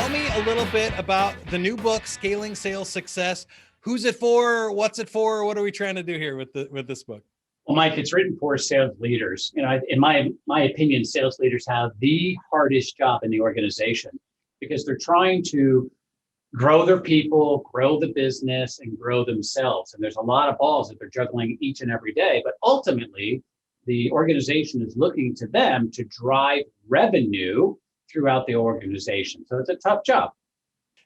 tell me a little bit about the new book, Scaling Sales Success. Who's it for? What's it for? What are we trying to do here with this book? Well, Mike, it's written for sales leaders. In my opinion, sales leaders have the hardest job in the organization because they're trying to grow their people, grow the business, and grow themselves. And there's a lot of balls that they're juggling each and every day. But ultimately, the organization is looking to them to drive revenue throughout the organization. So it's a tough job.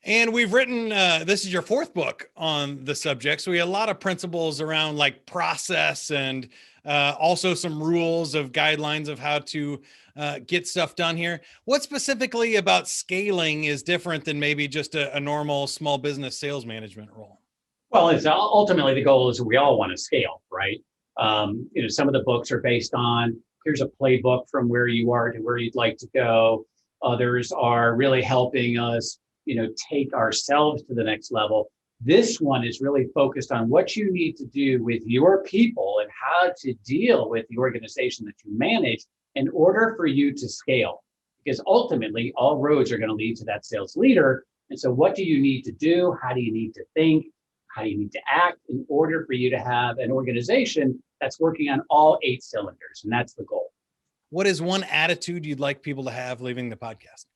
And we've written, this is your fourth book on the subject. So we have a lot of principles around like process and also some rules of guidelines of how to get stuff done here. What specifically about scaling is different than maybe just a normal small business sales management role? Well, it's ultimately the goal is we all want to scale, right? Some of the books are based on, here's a playbook from where you are to where you'd like to go. Others are really helping us take ourselves to the next level. This one is really focused on what you need to do with your people and how to deal with the organization that you manage in order for you to scale. Because ultimately, all roads are going to lead to that sales leader. And so what do you need to do? How do you need to think? How do you need to act in order for you to have an organization that's working on all 8 cylinders? And that's the goal. What is one attitude you'd like people to have leaving the podcast?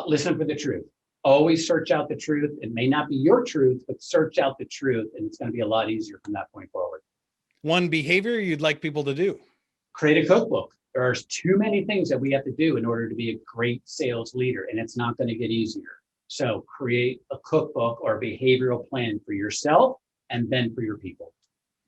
Listen for the truth. Always search out the truth. It may not be your truth, but search out the truth, and it's going to be a lot easier from that point forward. One behavior you'd like people to do? Create a cookbook. There's too many things that we have to do in order to be a great sales leader, and it's not going to get easier. So create a cookbook or a behavioral plan for yourself and then for your people.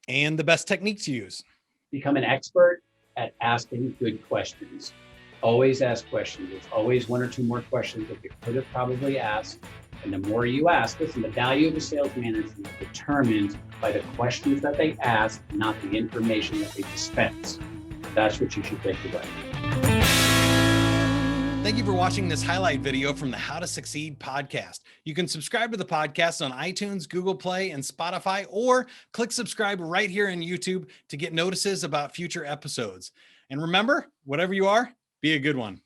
And the best technique to use? Become an expert at asking good questions. Always ask questions. There's always 1 or 2 more questions that you could have probably asked. And the more you ask, listen, the value of a sales manager is determined by the questions that they ask, not the information that they dispense. That's what you should take away. Thank you for watching this highlight video from the How to Succeed podcast. You can subscribe to the podcast on iTunes, Google Play, and Spotify, or click subscribe right here on YouTube to get notices about future episodes. And remember, whatever you are, be a good one.